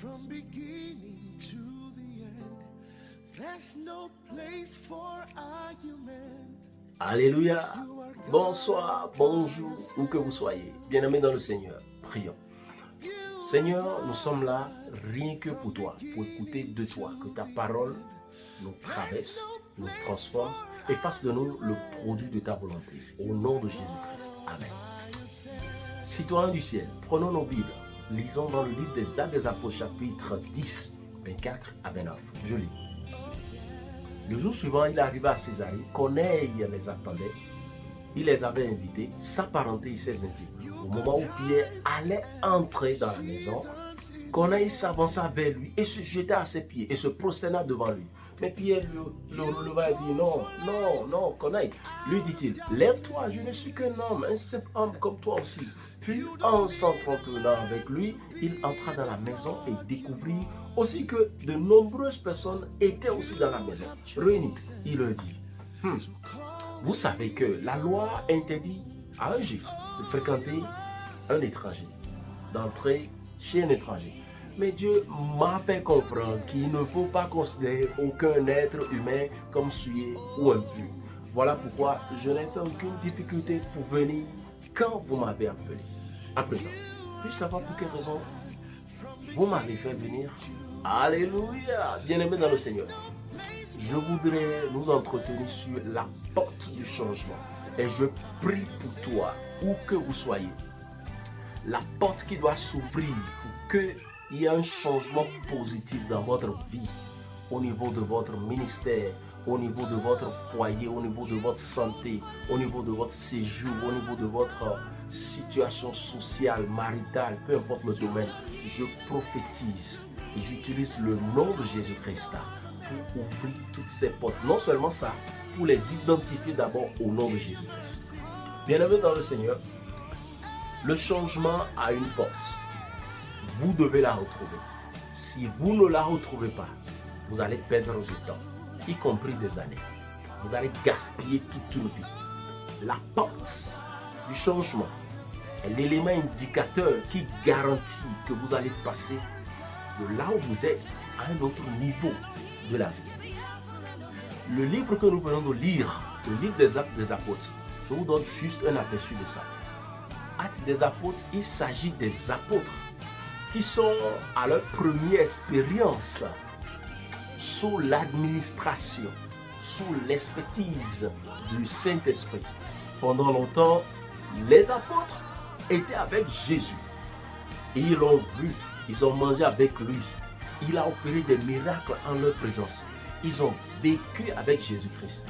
From beginning to the end, there's no place for argument. Alléluia. Bonsoir, bonjour, où que vous soyez. Bien-aimés dans le Seigneur, prions. Seigneur, nous sommes là rien que pour toi, pour écouter de toi, que ta parole nous traverse, nous transforme et fasse de nous le produit de ta volonté. Au nom de Jésus-Christ. Amen. Citoyens du ciel, prenons nos Bibles, lisons dans le livre des Actes des Apôtres, chapitre 10, 24 à 29. Je lis. Le jour suivant, il arriva à Césarée, Corneille les attendait, il les avait invités, s'apparenter et ses intimes. Au moment où Pierre allait entrer dans la maison, Corneille s'avança vers lui et se jeta à ses pieds et se prosterna devant lui. Mais Pierre le releva et dit, non, Corneille. Lui dit-il, lève-toi, je ne suis qu'un homme, un simple homme comme toi aussi. Puis en s'entretenant avec lui, il entra dans la maison et découvrit aussi que de nombreuses personnes étaient aussi dans la maison. Réunies, il leur dit, vous savez que la loi interdit à un juif de fréquenter un étranger, d'entrer chez un étranger. Mais Dieu m'a fait comprendre qu'il ne faut pas considérer aucun être humain comme souillé ou impur. Voilà pourquoi je n'ai fait aucune difficulté pour venir quand vous m'avez appelé. À présent, puis-je savoir pour quelle raison vous m'avez fait venir? Alléluia! Bien-aimé dans le Seigneur, je voudrais nous entretenir sur la porte du changement. Et je prie pour toi, où que vous soyez, la porte qui doit s'ouvrir pour qu'il y ait un changement positif dans votre vie, au niveau de votre ministère, au niveau de votre foyer, au niveau de votre santé, au niveau de votre séjour, au niveau de votre situation sociale, maritale, peu importe le domaine. Je prophétise et j'utilise le nom de Jésus-Christ pour ouvrir toutes ces portes. Non seulement ça, pour les identifier d'abord au nom de Jésus-Christ. Bien-aimés dans le Seigneur, le changement a une porte. Vous devez la retrouver. Si vous ne la retrouvez pas, vous allez perdre du temps, y compris des années. Vous allez gaspiller toute une vie. La porte du changement est l'élément indicateur qui garantit que vous allez passer de là où vous êtes à un autre niveau de la vie. Le livre que nous venons de lire, le livre des Actes des Apôtres, je vous donne juste un aperçu de ça. Actes des Apôtres, il s'agit des apôtres qui sont à leur première expérience sous l'administration, sous l'expertise du Saint-Esprit. Pendant longtemps, les apôtres étaient avec Jésus. Ils l'ont vu, ils ont mangé avec lui. Il a opéré des miracles en leur présence. Ils ont vécu avec Jésus-Christ.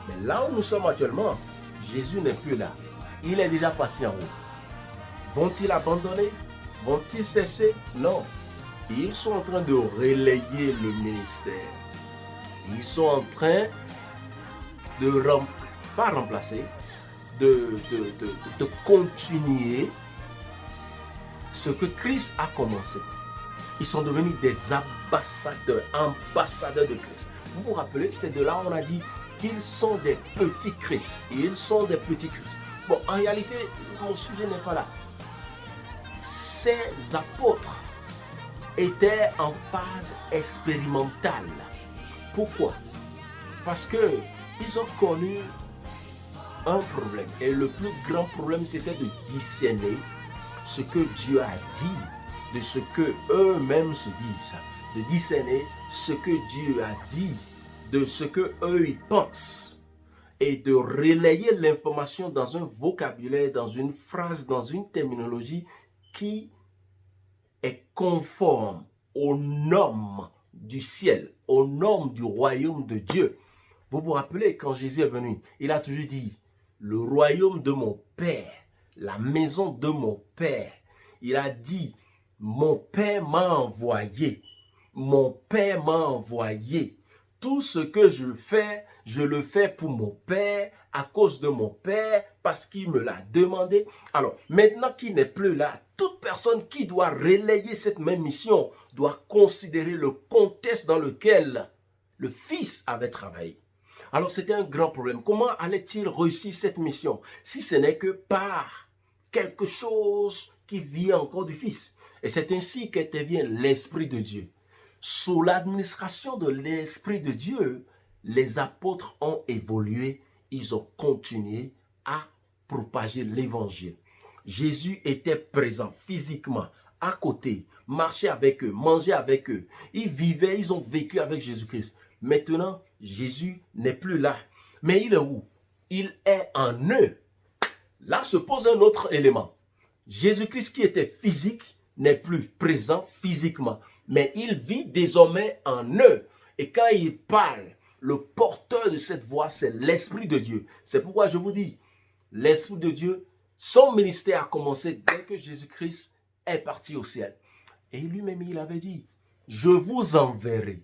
Mais là où nous sommes actuellement, Jésus n'est plus là. Il est déjà parti en haut. Vont-ils abandonner? Vont-ils cesser? Non. Ils sont en train de relayer le ministère. Ils sont en train de pas remplacer, de continuer ce que Christ a commencé. Ils sont devenus des ambassadeurs de Christ. Vous vous rappelez, c'est de là où on a dit qu'ils sont des petits Christ. Ils sont des petits Christ. Bon, en réalité, mon sujet n'est pas là. Ces apôtres étaient en phase expérimentale. Pourquoi? Parce qu'ils ont connu un problème. Et le plus grand problème, c'était de discerner ce que Dieu a dit de ce que eux-mêmes se disent. De discerner ce que Dieu a dit de ce que eux ils pensent. Et de relayer l'information dans un vocabulaire, dans une phrase, dans une terminologie qui est conforme aux normes du ciel, aux normes du royaume de Dieu. Vous vous rappelez, quand Jésus est venu, il a toujours dit, le royaume de mon Père, la maison de mon Père. Il a dit, mon Père m'a envoyé. Mon Père m'a envoyé. Tout ce que je le fais pour mon Père, à cause de mon Père, parce qu'il me l'a demandé. Alors, maintenant qu'il n'est plus là, toute personne qui doit relayer cette même mission doit considérer le contexte dans lequel le Fils avait travaillé. Alors, c'était un grand problème. Comment allait-il réussir cette mission si ce n'est que par quelque chose qui vient encore du Fils? Et c'est ainsi qu'intervient l'Esprit de Dieu. Sous l'administration de l'Esprit de Dieu, les apôtres ont évolué, ils ont continué à propager l'évangile. Jésus était présent physiquement, à côté, marchait avec eux, mangeait avec eux. Ils vivaient, ils ont vécu avec Jésus-Christ. Maintenant, Jésus n'est plus là. Mais il est où? Il est en eux. Là se pose un autre élément. Jésus-Christ qui était physique n'est plus présent physiquement, mais il vit désormais en eux. Et quand il parle, le porteur de cette voix, c'est l'Esprit de Dieu. C'est pourquoi je vous dis, l'Esprit de Dieu, son ministère a commencé dès que Jésus-Christ est parti au ciel. Et lui-même, il avait dit, je vous enverrai.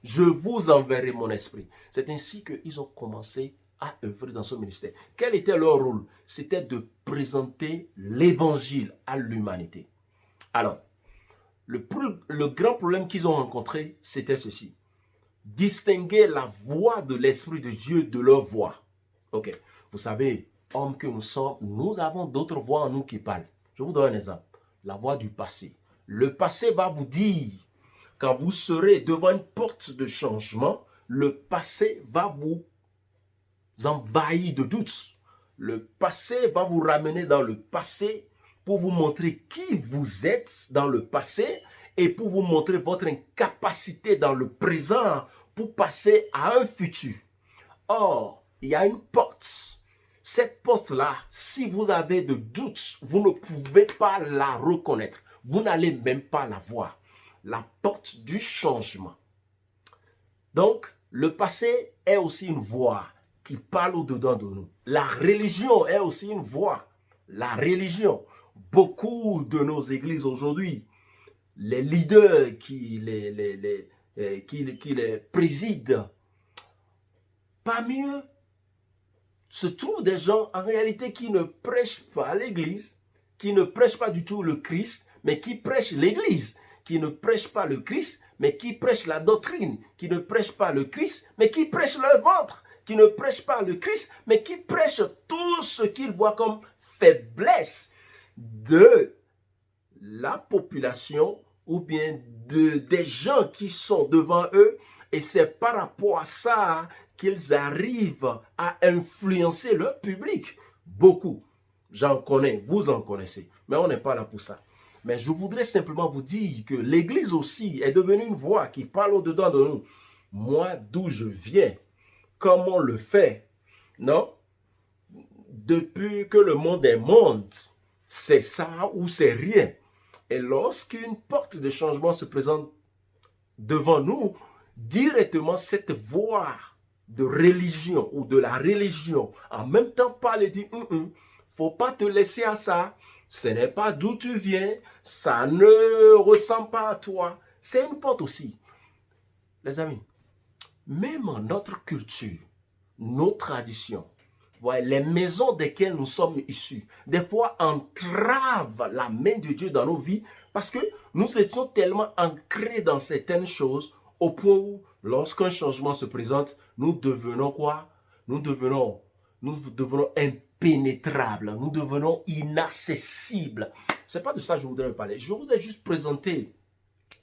Je vous enverrai mon esprit. C'est ainsi qu'ils ont commencé à œuvrer dans son ministère. Quel était leur rôle? C'était de présenter l'évangile à l'humanité. Alors, le grand problème qu'ils ont rencontré, c'était ceci. Distinguer la voix de l'Esprit de Dieu de leur voix. Ok, vous savez, hommes que nous sommes, nous avons d'autres voix en nous qui parlent. Je vous donne un exemple. La voix du passé. Le passé va vous dire, quand vous serez devant une porte de changement, le passé va vous envahir de doutes. Le passé va vous ramener dans le passé pour vous montrer qui vous êtes dans le passé et pour vous montrer votre incapacité dans le présent pour passer à un futur. Or, il y a une porte. Cette porte-là, si vous avez de doutes, vous ne pouvez pas la reconnaître. Vous n'allez même pas la voir. La porte du changement. Donc, le passé est aussi une voix qui parle au-dedans de nous. La religion est aussi une voix. La religion. Beaucoup de nos églises aujourd'hui, les leaders qui les président, parmi eux, se trouvent des gens en réalité qui ne prêchent pas l'église, qui ne prêchent pas du tout le Christ, mais qui prêchent l'église, qui ne prêchent pas le Christ, mais qui prêchent la doctrine, qui ne prêchent pas le Christ, mais qui prêchent leur ventre, qui ne prêchent pas le Christ, mais qui prêchent tout ce qu'ils voient comme faiblesse de la population ou bien des gens qui sont devant eux. Et c'est par rapport à ça qu'ils arrivent à influencer leur public. Beaucoup, j'en connais, vous en connaissez, mais on n'est pas là pour ça. Mais je voudrais simplement vous dire que l'Église aussi est devenue une voix qui parle au-dedans de nous. Moi, d'où je viens, comment on le fait, non? Depuis que le monde est monde, c'est ça ou c'est rien. Et lorsqu'une porte de changement se présente devant nous, directement cette voix de religion ou de la religion, en même temps parle et dit, faut pas te laisser à ça, ce n'est pas d'où tu viens, ça ne ressemble pas à toi. C'est une porte aussi. Les amis, même en notre culture, nos traditions, voilà, les maisons desquelles nous sommes issus, des fois entravent la main de Dieu dans nos vies parce que nous étions tellement ancrés dans certaines choses au point où, lorsqu'un changement se présente, nous devenons quoi? Nous devenons impénétrables, nous devenons inaccessibles. Ce n'est pas de ça que je voudrais parler. Je vous ai juste présenté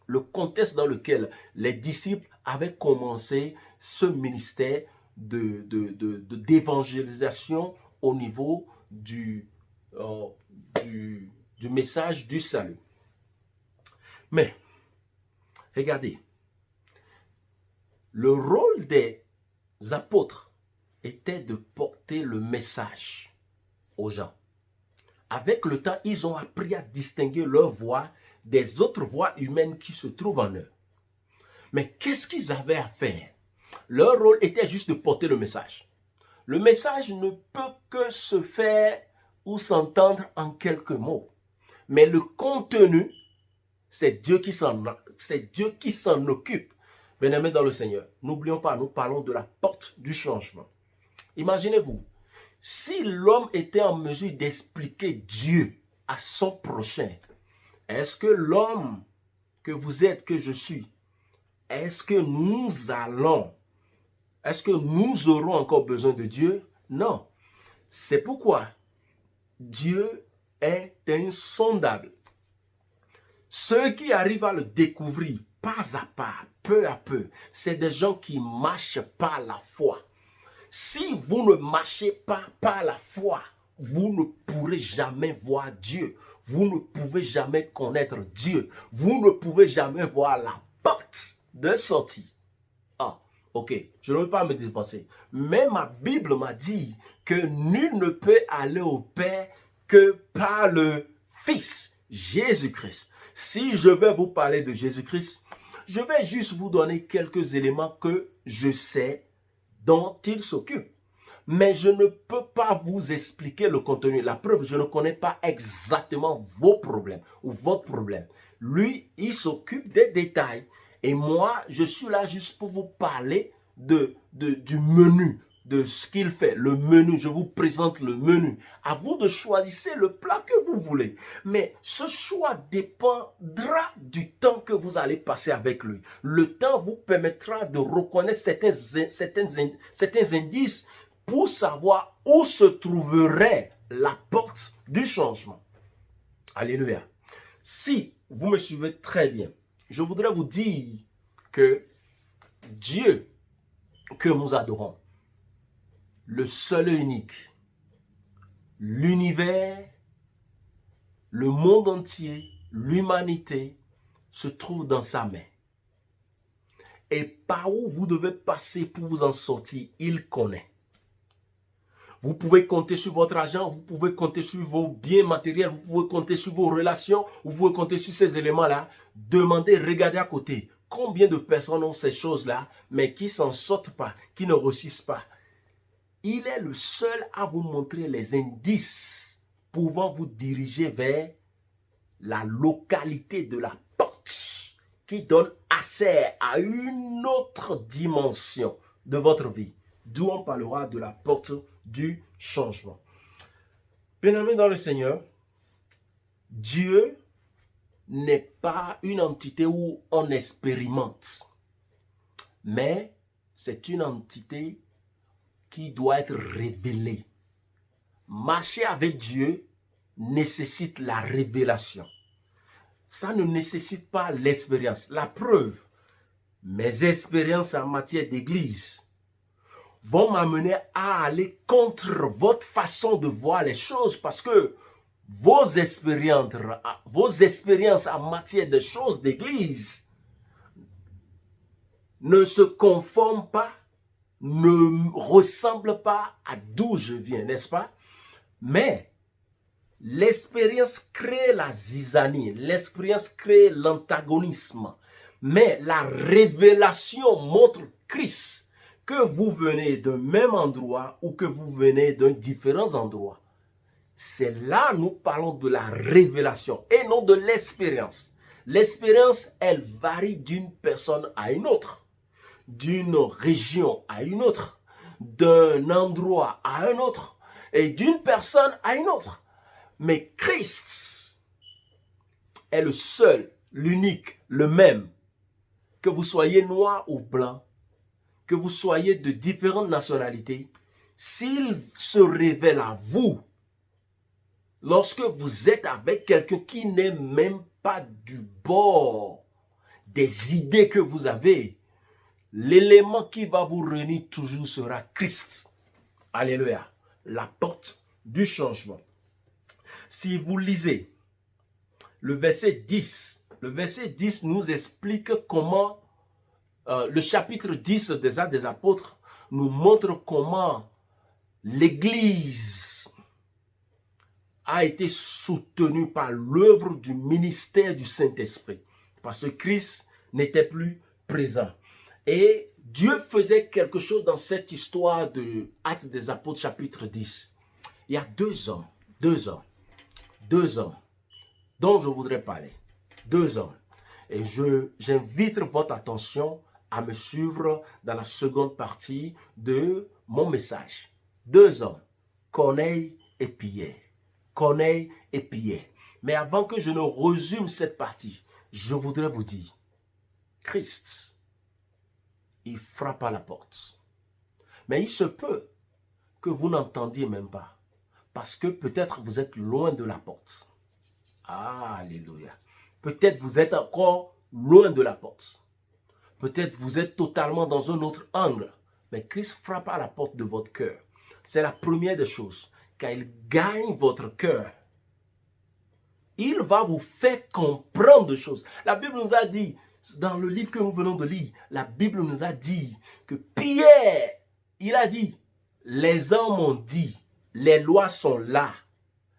le contexte dans lequel les disciples avaient commencé ce ministère d'évangélisation au niveau du message du salut. Mais, regardez, le rôle des apôtres était de porter le message aux gens. Avec le temps, ils ont appris à distinguer leur voix des autres voix humaines qui se trouvent en eux. Mais qu'est-ce qu'ils avaient à faire? Leur rôle était juste de porter le message. Le message ne peut que se faire ou s'entendre en quelques mots. Mais le contenu, c'est Dieu qui s'en occupe. Bien-aimés dans le Seigneur, n'oublions pas, nous parlons de la porte du changement. Imaginez-vous, si l'homme était en mesure d'expliquer Dieu à son prochain, est-ce que l'homme que vous êtes, que je suis, est-ce que nous aurons encore besoin de Dieu? Non. C'est pourquoi Dieu est insondable. Ceux qui arrivent à le découvrir pas à pas, peu à peu, c'est des gens qui marchent par la foi. Si vous ne marchez pas par la foi, vous ne pourrez jamais voir Dieu. Vous ne pouvez jamais connaître Dieu. Vous ne pouvez jamais voir la porte de sortie. Ah, ok, je ne veux pas me dépenser. Mais ma Bible m'a dit que nul ne peut aller au Père que par le Fils, Jésus-Christ. Si je vais vous parler de Jésus-Christ, je vais juste vous donner quelques éléments que je sais dont il s'occupe. Mais je ne peux pas vous expliquer le contenu. La preuve, je ne connais pas exactement vos problèmes ou votre problème. Lui, il s'occupe des détails. Et moi, je suis là juste pour vous parler du menu, de ce qu'il fait. Le menu, je vous présente le menu. À vous de choisir le plat que vous voulez. Mais ce choix dépendra du temps que vous allez passer avec lui. Le temps vous permettra de reconnaître certains indices pour savoir où se trouverait la porte du changement. Alléluia. Si vous me suivez très bien, je voudrais vous dire que Dieu que nous adorons, le seul et unique, l'univers, le monde entier, l'humanité se trouve dans sa main. Et par où vous devez passer pour vous en sortir, il connaît. Vous pouvez compter sur votre argent, vous pouvez compter sur vos biens matériels, vous pouvez compter sur vos relations, vous pouvez compter sur ces éléments-là. Demandez, regardez à côté. Combien de personnes ont ces choses-là, mais qui ne s'en sortent pas, qui ne réussissent pas. Il est le seul à vous montrer les indices pouvant vous diriger vers la localité de la porte qui donne accès à une autre dimension de votre vie. D'où on parlera de la porte du changement. Bien-aimés dans le Seigneur, Dieu n'est pas une entité où on expérimente, mais c'est une entité qui doit être révélée. Marcher avec Dieu nécessite la révélation. Ça ne nécessite pas l'expérience. La preuve, mes expériences en matière d'église vont m'amener à aller contre votre façon de voir les choses parce que vos expériences en matière de choses d'église ne se conforment pas, ne ressemblent pas à d'où je viens, n'est-ce pas? Mais l'expérience crée la zizanie, l'expérience crée l'antagonisme, mais la révélation montre Christ. Que vous venez d'un même endroit ou que vous venez d'un différent endroit. C'est là nous parlons de la révélation et non de l'expérience. L'expérience, elle varie d'une personne à une autre, d'une région à une autre, d'un endroit à un autre et d'une personne à une autre. Mais Christ est le seul, l'unique, le même. Que vous soyez noir ou blanc, que vous soyez de différentes nationalités, s'il se révèle à vous, lorsque vous êtes avec quelqu'un qui n'est même pas du bord des idées que vous avez, l'élément qui va vous réunir toujours sera Christ. Alléluia. La porte du changement. Si vous lisez le verset 10 nous explique comment le chapitre 10 des Actes des Apôtres nous montre comment l'Église a été soutenue par l'œuvre du ministère du Saint-Esprit. Parce que Christ n'était plus présent. Et Dieu faisait quelque chose dans cette histoire de Actes des Apôtres chapitre 10. Il y a deux hommes dont je voudrais parler. Deux hommes. Et j'invite votre attention à me suivre dans la seconde partie de mon message. Deux hommes, Corneille et Pierre. Corneille et Pierre. Mais avant que je ne résume cette partie, je voudrais vous dire, Christ, il frappe à la porte. Mais il se peut que vous n'entendiez même pas, parce que peut-être vous êtes loin de la porte. Ah, alléluia. Peut-être vous êtes encore loin de la porte. Peut-être vous êtes totalement dans un autre angle. Mais Christ frappe à la porte de votre cœur. C'est la première des choses. Quand il gagne votre cœur, il va vous faire comprendre des choses. La Bible nous a dit, dans le livre que nous venons de lire, la Bible nous a dit que Pierre, il a dit, les hommes ont dit, les lois sont là,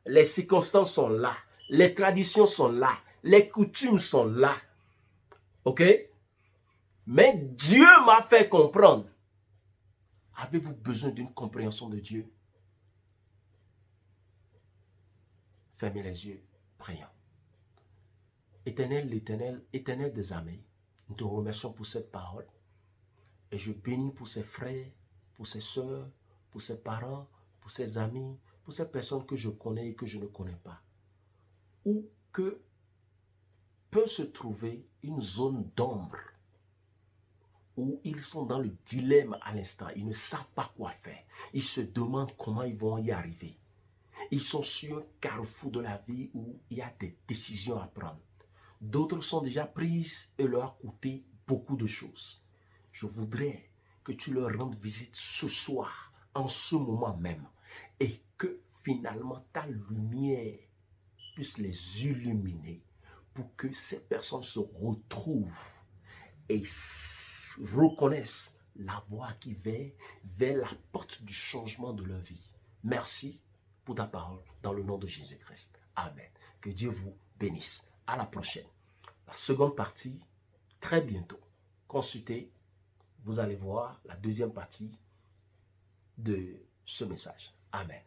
les circonstances sont là, les traditions sont là, les coutumes sont là. Ok? Mais Dieu m'a fait comprendre. Avez-vous besoin d'une compréhension de Dieu? Fermez les yeux, prions. Éternel, l'Éternel, Éternel des armées, nous te remercions pour cette parole. Et je bénis pour ses frères, pour ses soeurs, pour ses parents, pour ses amis, pour ces personnes que je connais et que je ne connais pas. Où que peut se trouver une zone d'ombre où ils sont dans le dilemme à l'instant. Ils ne savent pas quoi faire. Ils se demandent comment ils vont y arriver. Ils sont sur un carrefour de la vie où il y a des décisions à prendre. D'autres sont déjà prises et leur a coûté beaucoup de choses. Je voudrais que tu leur rendes visite ce soir, en ce moment même, et que finalement ta lumière puisse les illuminer pour que ces personnes se retrouvent et reconnaissent la voie qui va vers la porte du changement de leur vie. Merci pour ta parole dans le nom de Jésus-Christ. Amen. Que Dieu vous bénisse. À la prochaine. La seconde partie, très bientôt. Consultez, vous allez voir la deuxième partie de ce message. Amen.